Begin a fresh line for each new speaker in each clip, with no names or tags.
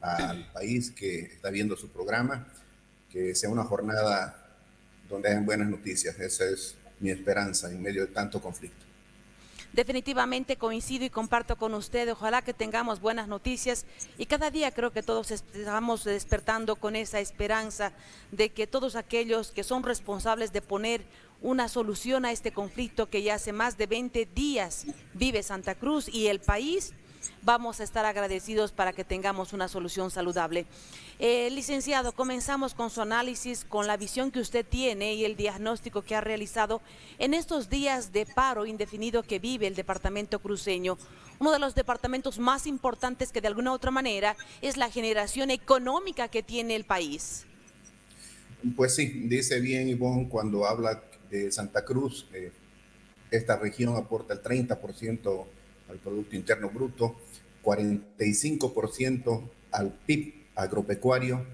al país que está viendo su programa, que sea una jornada donde hayan buenas noticias. Esa es mi esperanza en medio de tanto conflicto.
Definitivamente coincido y comparto con usted. Ojalá que tengamos buenas noticias y cada día creo que todos estamos despertando con esa esperanza de que todos aquellos que son responsables de poner una solución a este conflicto que ya hace más de 20 días vive Santa Cruz y el país, vamos a estar agradecidos para que tengamos una solución saludable. Licenciado, comenzamos con su análisis, con la visión que usted tiene y el diagnóstico que ha realizado en estos días de paro indefinido que vive el departamento cruceño. Uno de los departamentos más importantes que de alguna u otra manera es la generación económica que tiene el país.
Pues sí, dice bien Ivonne cuando habla de Santa Cruz. Esta región aporta el 30% al Producto Interno Bruto, 45% al PIB agropecuario,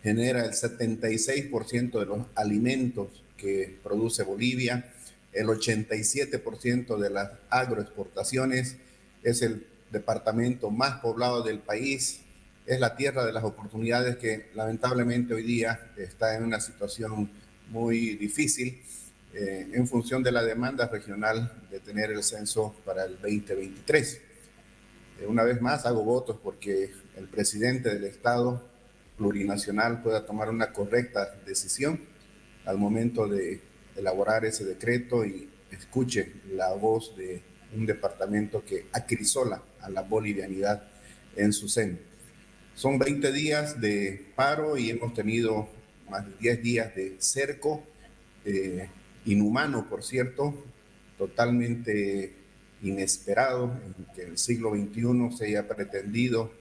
genera el 76% de los alimentos que produce Bolivia, el 87% de las agroexportaciones, es el departamento más poblado del país, es la tierra de las oportunidades que lamentablemente hoy día está en una situación muy difícil en función de la demanda regional de tener el censo para el 2023. Una vez más hago votos porque el presidente del Estado plurinacional pueda tomar una correcta decisión al momento de elaborar ese decreto y escuche la voz de un departamento que acrisola a la bolivianidad en su seno. Son 20 días de paro y hemos tenido más de 10 días de cerco, inhumano, por cierto, totalmente inesperado, en que en el siglo XXI se haya pretendido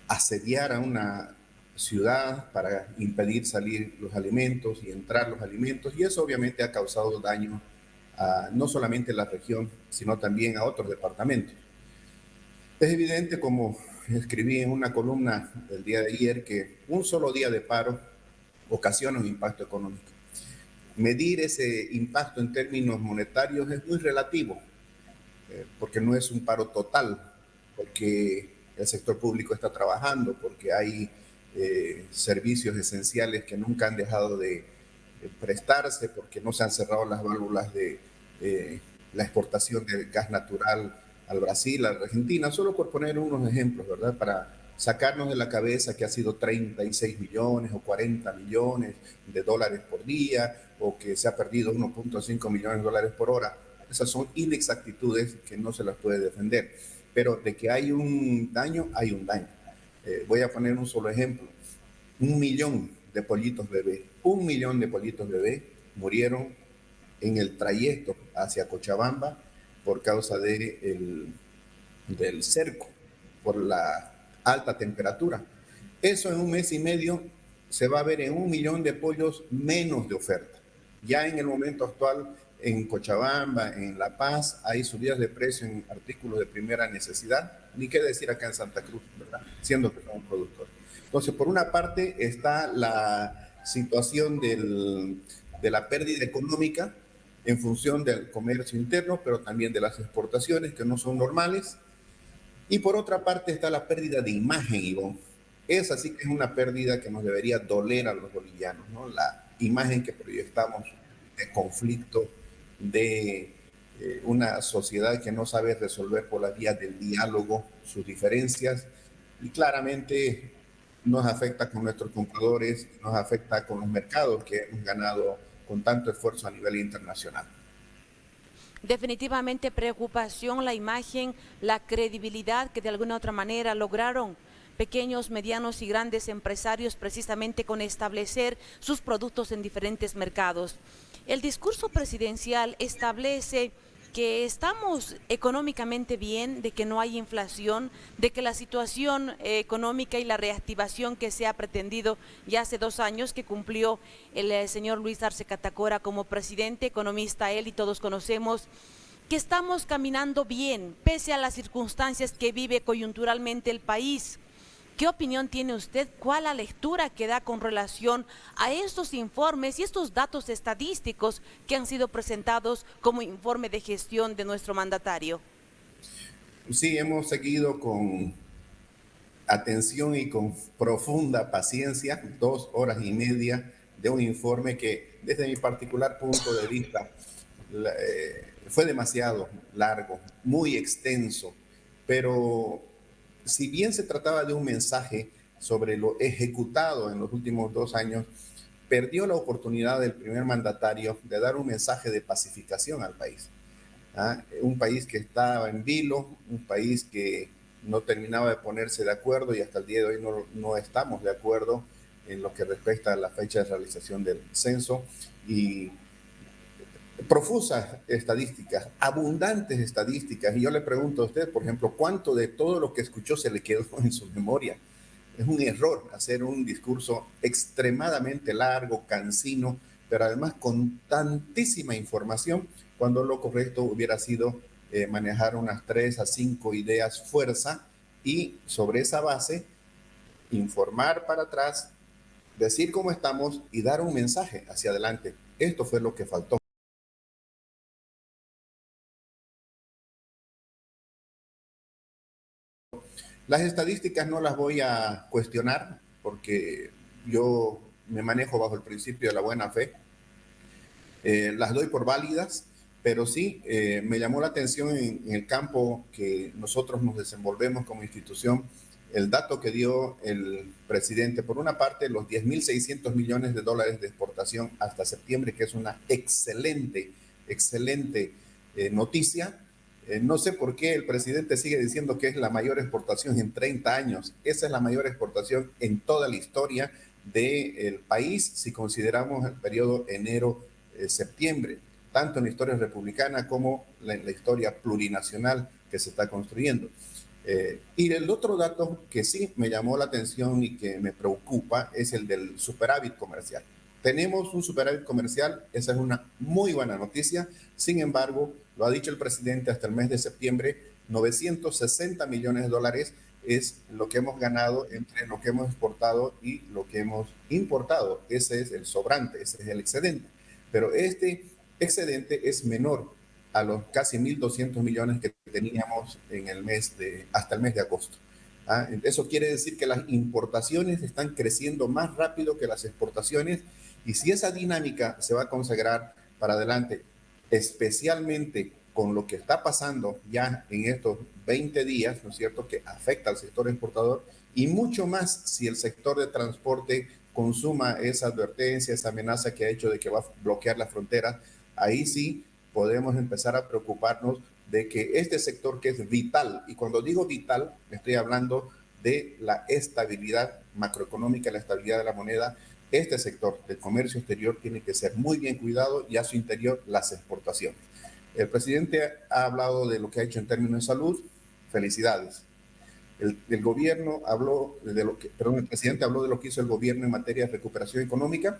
asediar a una ciudad para impedir salir los alimentos y entrar los alimentos, y eso obviamente ha causado daño a no solamente la región, sino también a otros departamentos. Es evidente, como escribí en una columna del día de ayer, que un solo día de paro ocasiona un impacto económico. Medir ese impacto en términos monetarios es muy relativo, porque no es un paro total, porque el sector público está trabajando, porque hay servicios esenciales que nunca han dejado de prestarse, porque no se han cerrado las válvulas de la exportación de gas natural al Brasil, a la Argentina, solo por poner unos ejemplos, ¿verdad? Para sacarnos de la cabeza que ha sido 36 millones o 40 millones de dólares por día, o que se ha perdido 1.5 millones de dólares por hora. Esas son inexactitudes que no se las puede defender. Pero de que hay un daño, hay un daño. Voy a poner un solo ejemplo. 1 millón de pollitos bebé, 1 millón de pollitos bebé murieron en el trayecto hacia Cochabamba por causa del cerco, por la alta temperatura. Eso en un mes y medio se va a ver en 1 millón de pollos menos de oferta. Ya en el momento actual, en Cochabamba, en La Paz, hay subidas de precio en artículos de primera necesidad, ni qué decir acá en Santa Cruz, ¿verdad? Siendo que somos productores. Entonces, por una parte está la situación de la pérdida económica en función del comercio interno, pero también de las exportaciones que no son normales. Y por otra parte está la pérdida de imagen, Ivonne. Esa sí que es una pérdida que nos debería doler a los bolivianos, ¿no? La imagen que proyectamos de conflicto, de una sociedad que no sabe resolver por la vía del diálogo sus diferencias, y claramente nos afecta con nuestros compradores, nos afecta con los mercados que hemos ganado con tanto esfuerzo a nivel internacional.
Definitivamente preocupación la imagen, la credibilidad que de alguna u otra manera lograron pequeños, medianos y grandes empresarios precisamente con establecer sus productos en diferentes mercados. El discurso presidencial establece que estamos económicamente bien, de que no hay inflación, de que la situación económica y la reactivación que se ha pretendido ya hace 2 años que cumplió el señor Luis Arce Catacora como presidente, economista él y todos conocemos, que estamos caminando bien, pese a las circunstancias que vive coyunturalmente el país. ¿Qué opinión tiene usted? ¿Cuál la lectura que da con relación a estos informes y estos datos estadísticos que han sido presentados como informe de gestión de nuestro mandatario?
Sí, hemos seguido con atención y con profunda paciencia, 2 horas y media de un informe que desde mi particular punto de vista fue demasiado largo, muy extenso, pero si bien se trataba de un mensaje sobre lo ejecutado en los últimos 2 años, perdió la oportunidad del primer mandatario de dar un mensaje de pacificación al país. Un país que estaba en vilo, un país que no terminaba de ponerse de acuerdo y hasta el día de hoy no estamos de acuerdo en lo que respecta a la fecha de realización del censo, y profusas estadísticas, abundantes estadísticas. Y yo le pregunto a usted, por ejemplo, ¿cuánto de todo lo que escuchó se le quedó en su memoria? Es un error hacer un discurso extremadamente largo, cansino, pero además con tantísima información, cuando lo correcto hubiera sido manejar unas 3 a 5 ideas fuerza y sobre esa base informar para atrás, decir cómo estamos y dar un mensaje hacia adelante. Esto fue lo que faltó. Las estadísticas no las voy a cuestionar porque yo me manejo bajo el principio de la buena fe. Las doy por válidas, pero sí me llamó la atención en el campo que nosotros nos desenvolvemos como institución, el dato que dio el presidente. Por una parte, los 10.600 millones de dólares de exportación hasta septiembre, que es una excelente noticia. No sé por qué el presidente sigue diciendo que es la mayor exportación en 30 años. Esa es la mayor exportación en toda la historia del país, si consideramos el periodo enero-septiembre, tanto en la historia republicana como en la historia plurinacional que se está construyendo. Y el otro dato que sí me llamó la atención y que me preocupa es el del superávit comercial. Tenemos un superávit comercial, esa es una muy buena noticia. Sin embargo, lo ha dicho el presidente, hasta el mes de septiembre, 960 millones de dólares es lo que hemos ganado entre lo que hemos exportado y lo que hemos importado. Ese es el sobrante, ese es el excedente. Pero este excedente es menor a los casi 1.200 millones que teníamos en hasta el mes de agosto. Eso quiere decir que las importaciones están creciendo más rápido que las exportaciones, y si esa dinámica se va a consagrar para adelante, especialmente con lo que está pasando ya en estos 20 días, ¿no es cierto?, que afecta al sector exportador, y mucho más si el sector de transporte consuma esa advertencia, esa amenaza que ha hecho de que va a bloquear las fronteras, ahí sí podemos empezar a preocuparnos de que este sector, que es vital, y cuando digo vital, estoy hablando de la estabilidad macroeconómica, la estabilidad de la moneda. Este sector del comercio exterior tiene que ser muy bien cuidado, y a su interior las exportaciones. El presidente ha hablado de lo que ha hecho en términos de salud. Felicidades. El gobierno habló el presidente habló de lo que hizo el gobierno en materia de recuperación económica.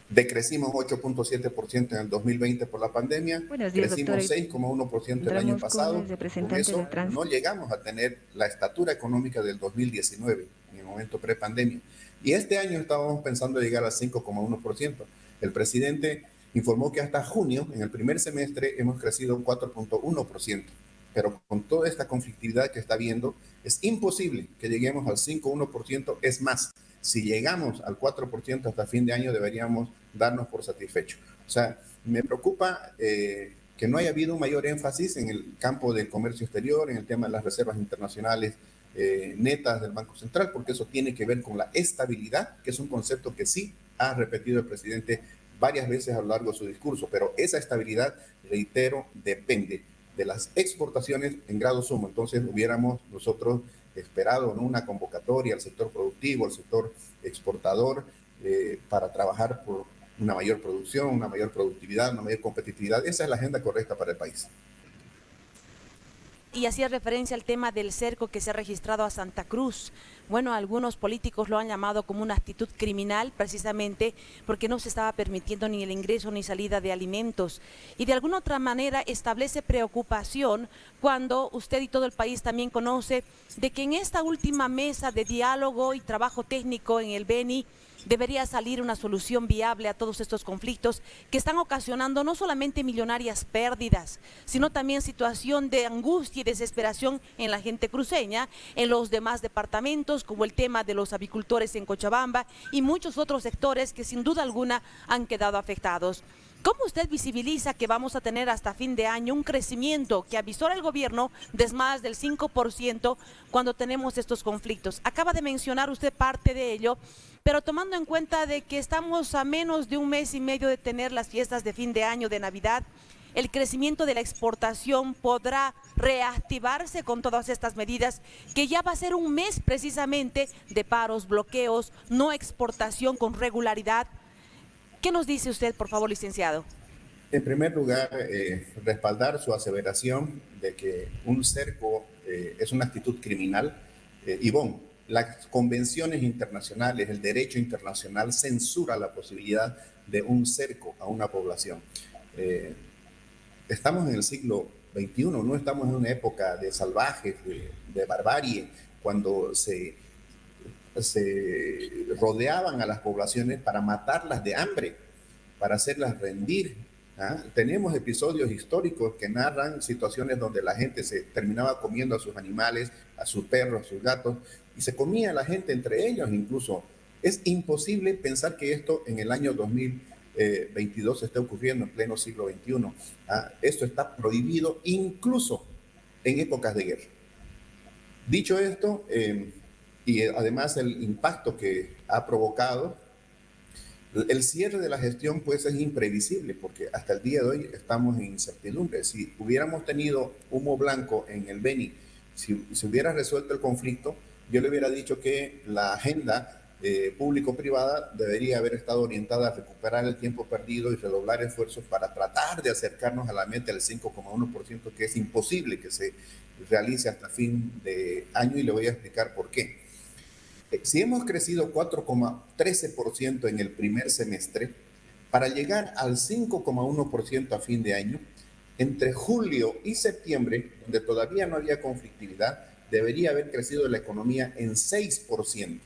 Decrecimos 8.7% en el 2020 por la pandemia.
Buenos días,
crecimos
doctora.
6,1% el año pasado. Con eso no llegamos a tener la estatura económica del 2019, en el momento pre-pandemia. Y este año estábamos pensando llegar al 5,1%. El presidente informó que hasta junio, en el primer semestre, hemos crecido 4.1%. Pero con toda esta conflictividad que está habiendo, es imposible que lleguemos al 5,1%. Es más, si llegamos al 4% hasta fin de año, deberíamos darnos por satisfechos. O sea, me preocupa que no haya habido un mayor énfasis en el campo del comercio exterior, en el tema de las reservas internacionales netas del Banco Central, porque eso tiene que ver con la estabilidad, que es un concepto que sí ha repetido el presidente varias veces a lo largo de su discurso, pero esa estabilidad, reitero, depende de las exportaciones en grado sumo. Entonces hubiéramos nosotros esperado, ¿no?, una convocatoria al sector productivo, al sector exportador, para trabajar por una mayor producción, una mayor productividad, una mayor competitividad. Esa es la agenda correcta para el país.
Y hacía referencia al tema del cerco que se ha registrado a Santa Cruz. Bueno, algunos políticos lo han llamado como una actitud criminal, precisamente porque no se estaba permitiendo ni el ingreso ni salida de alimentos. Y de alguna otra manera establece preocupación cuando usted y todo el país también conoce de que en esta última mesa de diálogo y trabajo técnico en el Beni debería salir una solución viable a todos estos conflictos que están ocasionando no solamente millonarias pérdidas, sino también situación de angustia y desesperación en la gente cruceña, en los demás departamentos, como el tema de los avicultores en Cochabamba y muchos otros sectores que sin duda alguna han quedado afectados. ¿Cómo usted visibiliza que vamos a tener hasta fin de año un crecimiento que avisora el gobierno de más del 5% cuando tenemos estos conflictos? Acaba de mencionar usted parte de ello, pero tomando en cuenta de que estamos a menos de un mes y medio de tener las fiestas de fin de año, de Navidad, el crecimiento de la exportación podrá reactivarse con todas estas medidas, que ya va a ser un mes precisamente de paros, bloqueos, no exportación con regularidad. ¿Qué nos dice usted, por favor, licenciado?
En primer lugar, respaldar su aseveración de que un cerco es una actitud criminal. Ivonne, las convenciones internacionales, el derecho internacional censura la posibilidad de un cerco a una población. Estamos en el siglo XXI, no estamos en una época de salvajes, de barbarie, cuando se rodeaban a las poblaciones para matarlas de hambre, para hacerlas rendir. ¿Ah? Tenemos episodios históricos que narran situaciones donde la gente se terminaba comiendo a sus animales, a sus perros, a sus gatos, y se comía a la gente entre ellos incluso. Es imposible pensar que esto en el año 2022 esté ocurriendo en pleno siglo XXI. ¿Ah? Esto está prohibido incluso en épocas de guerra. Dicho esto, y además el impacto que ha provocado, el cierre de la gestión pues es imprevisible porque hasta el día de hoy estamos en incertidumbre. Si hubiéramos tenido humo blanco en el Beni, si se hubiera resuelto el conflicto, yo le hubiera dicho que la agenda público-privada debería haber estado orientada a recuperar el tiempo perdido y redoblar esfuerzos para tratar de acercarnos a la meta del 5,1%, que es imposible que se realice hasta fin de año, y le voy a explicar por qué. Si hemos crecido 4,13% en el primer semestre, para llegar al 5,1% a fin de año, entre julio y septiembre, donde todavía no había conflictividad, debería haber crecido la economía en 6%.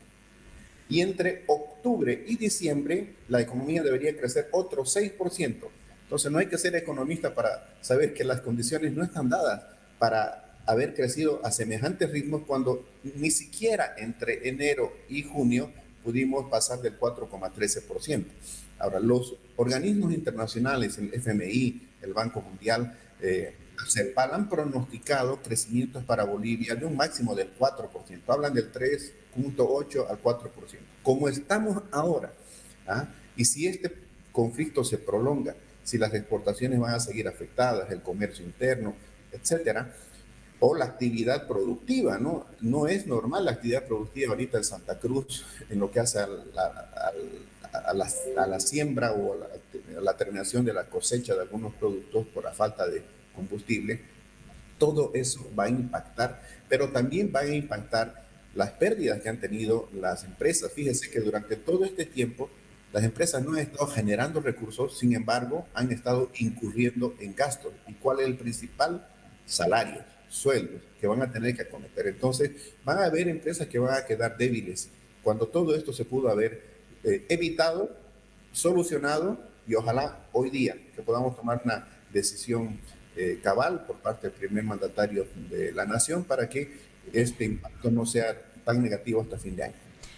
Y entre octubre y diciembre, la economía debería crecer otro 6%. Entonces, no hay que ser economista para saber que las condiciones no están dadas para haber crecido a semejantes ritmos cuando ni siquiera entre enero y junio pudimos pasar del 4,13%. Ahora, los organismos internacionales, el FMI, el Banco Mundial, CEPAL, han pronosticado crecimientos para Bolivia de un máximo del 4%. Hablan del 3,8 al 4%. Como estamos ahora, ¿ah? Y si este conflicto se prolonga, si las exportaciones van a seguir afectadas, el comercio interno, etcétera, o la actividad productiva, ¿no? No es normal la actividad productiva ahorita en Santa Cruz en lo que hace a la siembra o a la terminación de la cosecha de algunos productos por la falta de combustible. Todo eso va a impactar, pero también va a impactar las pérdidas que han tenido las empresas. Fíjense que durante todo este tiempo las empresas no han estado generando recursos, sin embargo, han estado incurriendo en gastos. ¿Y cuál es el principal? Salarios, sueldos que van a tener que acometer. Entonces, van a haber empresas que van a quedar débiles cuando todo esto se pudo haber evitado, solucionado, y ojalá hoy día que podamos tomar una decisión cabal por parte del primer mandatario de la nación para que este impacto no sea tan negativo hasta fin de año.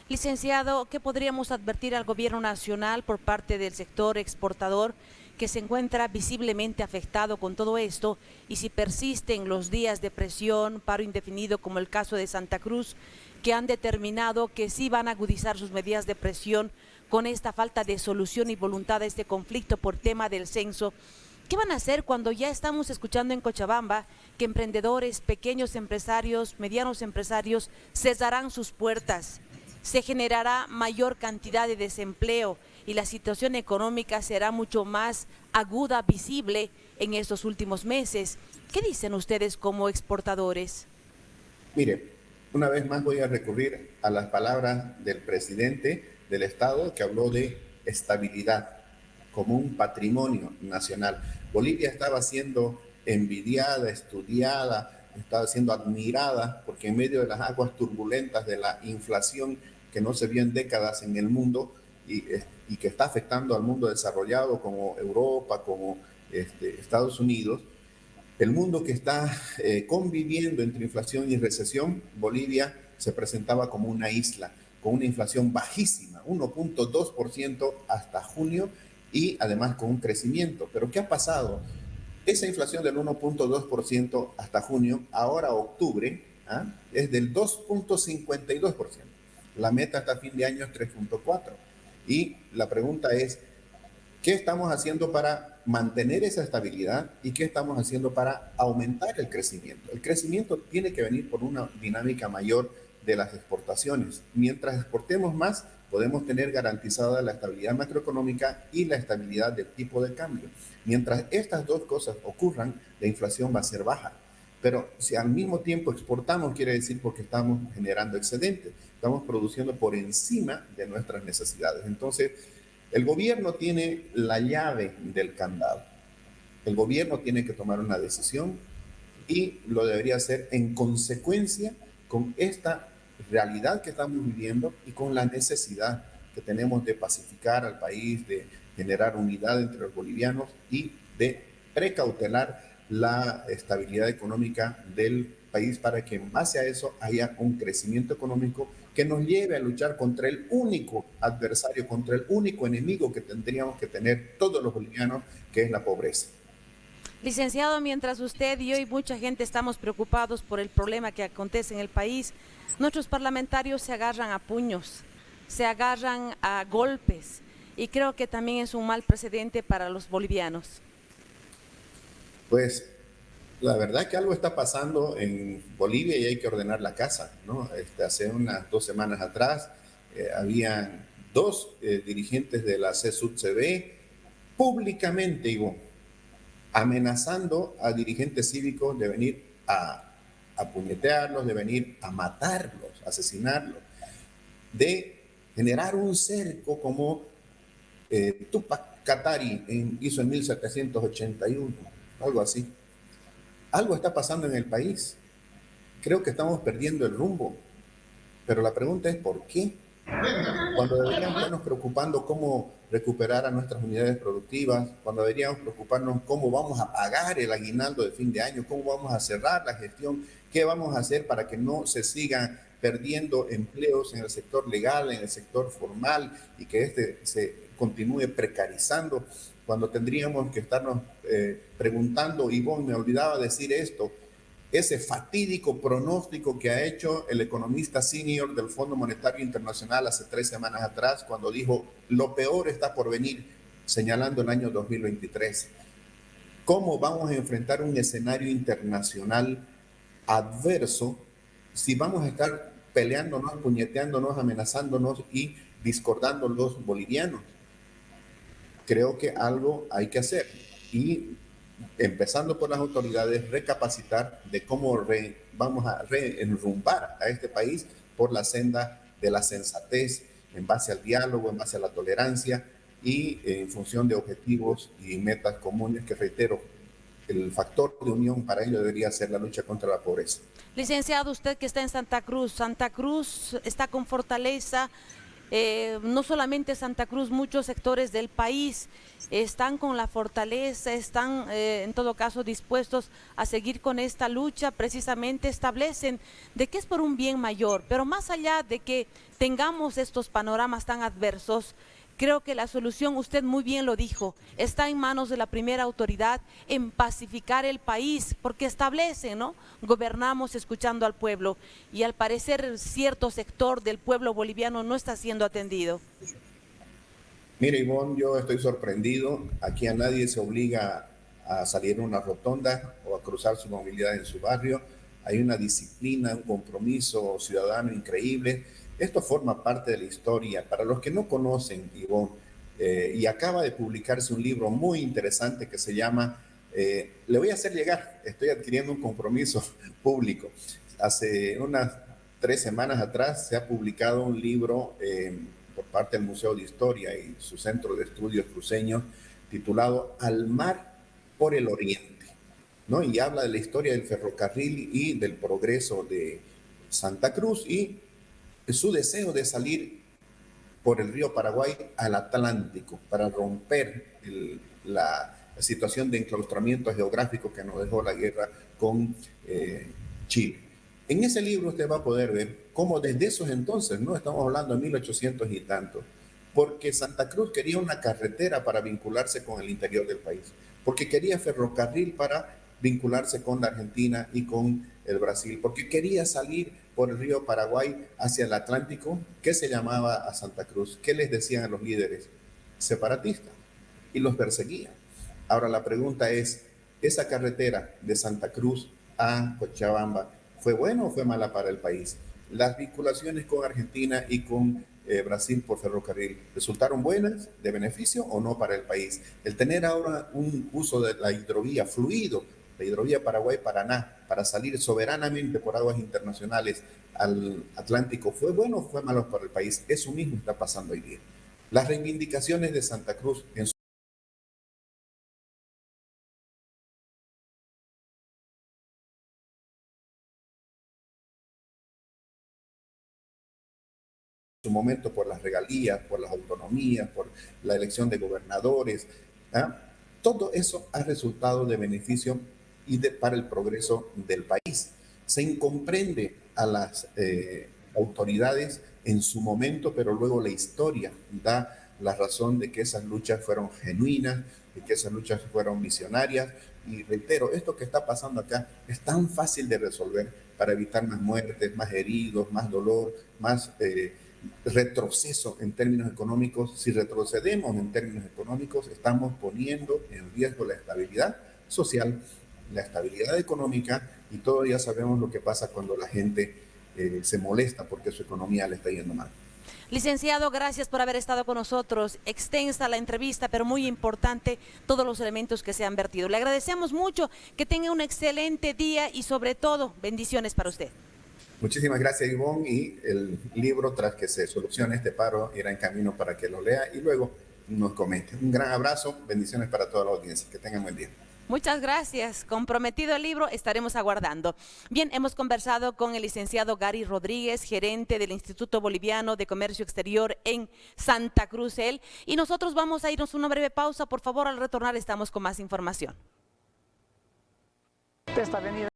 Licenciado, ¿qué podríamos advertir al gobierno nacional por parte del sector exportador que se encuentra visiblemente afectado con todo esto, y si persisten los días de presión, paro indefinido como el caso de Santa Cruz, que han determinado que sí van a agudizar sus medidas de presión con esta falta de solución y voluntad a este conflicto por tema del censo? ¿Qué van a hacer cuando ya estamos escuchando en Cochabamba que emprendedores, pequeños empresarios, medianos empresarios cerrarán sus puertas? Se generará mayor cantidad de desempleo y la situación económica será mucho más aguda, visible en estos últimos meses. ¿Qué dicen ustedes como exportadores?
Mire, una vez más voy a recurrir a las palabras del presidente del Estado, que habló de estabilidad como un patrimonio nacional. Bolivia estaba siendo envidiada, estudiada, estaba siendo admirada, porque en medio de las aguas turbulentas de la inflación que no se vio en décadas en el mundo, y que está afectando al mundo desarrollado como Europa, como Estados Unidos, el mundo que está conviviendo entre inflación y recesión, Bolivia se presentaba como una isla, con una inflación bajísima, 1.2% hasta junio, y además con un crecimiento. Pero ¿qué ha pasado? Esa inflación del 1.2% hasta junio, ahora octubre, es del 2.52%. La meta hasta fin de año es 3.4%. Y la pregunta es, ¿qué estamos haciendo para mantener esa estabilidad y qué estamos haciendo para aumentar el crecimiento? El crecimiento tiene que venir por una dinámica mayor de las exportaciones. Mientras exportemos más, podemos tener garantizada la estabilidad macroeconómica y la estabilidad del tipo de cambio. Mientras estas dos cosas ocurran, la inflación va a ser baja. Pero si al mismo tiempo exportamos, quiere decir porque estamos generando excedentes, estamos produciendo por encima de nuestras necesidades. Entonces, el gobierno tiene la llave del candado. El gobierno tiene que tomar una decisión y lo debería hacer en consecuencia con esta realidad que estamos viviendo y con la necesidad que tenemos de pacificar al país, de generar unidad entre los bolivianos y de precautelar la estabilidad económica del país para que en base a eso haya un crecimiento económico que nos lleve a luchar contra el único adversario, contra el único enemigo que tendríamos que tener todos los bolivianos, que es la pobreza.
Licenciado, mientras usted y yo y mucha gente estamos preocupados por el problema que acontece en el país, nuestros parlamentarios se agarran a puños, se agarran a golpes, y creo que también es un mal precedente para los bolivianos.
Pues la verdad que algo está pasando en Bolivia y hay que ordenar la casa, ¿no? Hace unas 2 semanas atrás habían dos dirigentes de la CSUD-CB públicamente, Ivonne, amenazando a dirigentes cívicos de venir a puñetearlos, de venir a matarlos, asesinarlos, de generar un cerco como Tupac Katari hizo en 1781, algo así. Algo está pasando en el país. Creo que estamos perdiendo el rumbo. Pero la pregunta es ¿por qué? Cuando deberíamos estarnos preocupando cómo recuperar a nuestras unidades productivas, cuando deberíamos preocuparnos cómo vamos a pagar el aguinaldo de fin de año, cómo vamos a cerrar la gestión, qué vamos a hacer para que no se sigan perdiendo empleos en el sector legal, en el sector formal y que se continúe precarizando, cuando tendríamos que estarnos preguntando, Ivonne, me olvidaba decir esto, ese fatídico pronóstico que ha hecho el economista senior del Fondo Monetario Internacional hace 3 semanas atrás, cuando dijo, lo peor está por venir, señalando el año 2023. ¿Cómo vamos a enfrentar un escenario internacional adverso si vamos a estar peleándonos, puñeteándonos, amenazándonos y discordando los bolivianos? Creo que algo hay que hacer y empezando por las autoridades, recapacitar de cómo vamos a reenrumbar a este país por la senda de la sensatez, en base al diálogo, en base a la tolerancia y en función de objetivos y metas comunes que, reitero, el factor de unión para ello debería ser la lucha contra la pobreza.
Licenciado, usted que está en Santa Cruz está con fortaleza. No solamente Santa Cruz, muchos sectores del país están con la fortaleza, están en todo caso dispuestos a seguir con esta lucha, precisamente establecen de que es por un bien mayor, pero más allá de que tengamos estos panoramas tan adversos, creo que la solución, usted muy bien lo dijo, está en manos de la primera autoridad en pacificar el país, porque establece, ¿no? Gobernamos escuchando al pueblo y al parecer cierto sector del pueblo boliviano no está siendo atendido.
Mire, Ivonne, yo estoy sorprendido. Aquí a nadie se obliga a salir a una rotonda o a cruzar su movilidad en su barrio. Hay una disciplina, un compromiso ciudadano increíble. Esto forma parte de la historia. Para los que no conocen, Ivonne, y acaba de publicarse un libro muy interesante que se llama, le voy a hacer llegar, estoy adquiriendo un compromiso público. Hace unas 3 semanas atrás se ha publicado un libro por parte del Museo de Historia y su Centro de Estudios Cruceños titulado Al mar por el oriente, ¿no? Y habla de la historia del ferrocarril y del progreso de Santa Cruz y su deseo de salir por el río Paraguay al Atlántico, para romper la situación de enclaustramiento geográfico que nos dejó la guerra con Chile. En ese libro usted va a poder ver cómo desde esos entonces, no estamos hablando de 1800 y tanto, porque Santa Cruz quería una carretera para vincularse con el interior del país, porque quería ferrocarril para vincularse con la Argentina y con el Brasil, porque quería salir por el río Paraguay hacia el Atlántico. ¿Qué se llamaba a Santa Cruz? ¿Qué les decían a los líderes? Separatistas, y los perseguían. Ahora la pregunta es, ¿esa carretera de Santa Cruz a Cochabamba fue buena o fue mala para el país? Las vinculaciones con Argentina y con Brasil por ferrocarril, ¿resultaron buenas, de beneficio o no para el país? El tener ahora un uso de la hidrovía fluido, la hidrovía Paraguay-Paraná, para salir soberanamente por aguas internacionales al Atlántico, ¿fue bueno o fue malo para el país? Eso mismo está pasando hoy día. Las reivindicaciones de Santa Cruz en su momento por las regalías, por las autonomías, por la elección de gobernadores, ¿ah? Todo eso ha resultado de beneficio y para el progreso del país. Se incomprende a las autoridades en su momento, pero luego la historia da la razón de que esas luchas fueron genuinas, de que esas luchas fueron visionarias. Y reitero, esto que está pasando acá es tan fácil de resolver para evitar más muertes, más heridos, más dolor, más retroceso en términos económicos. Si retrocedemos en términos económicos, estamos poniendo en riesgo la estabilidad social, la estabilidad económica, y todos ya sabemos lo que pasa cuando la gente se molesta porque su economía le está yendo mal.
Licenciado, gracias por haber estado con nosotros. Extensa la entrevista, pero muy importante todos los elementos que se han vertido. Le agradecemos mucho, que tenga un excelente día y sobre todo, bendiciones para usted.
Muchísimas gracias, Ivonne, y el libro, tras que se solucione este paro, irá en camino para que lo lea y luego nos comente. Un gran abrazo, bendiciones para toda la audiencia. Que tengan buen día.
Muchas gracias. Comprometido el libro, estaremos aguardando. Bien, hemos conversado con el licenciado Gary Rodríguez, gerente del Instituto Boliviano de Comercio Exterior en Santa Cruz, y nosotros vamos a irnos a una breve pausa. Por favor, al retornar estamos con más información.
Esta avenida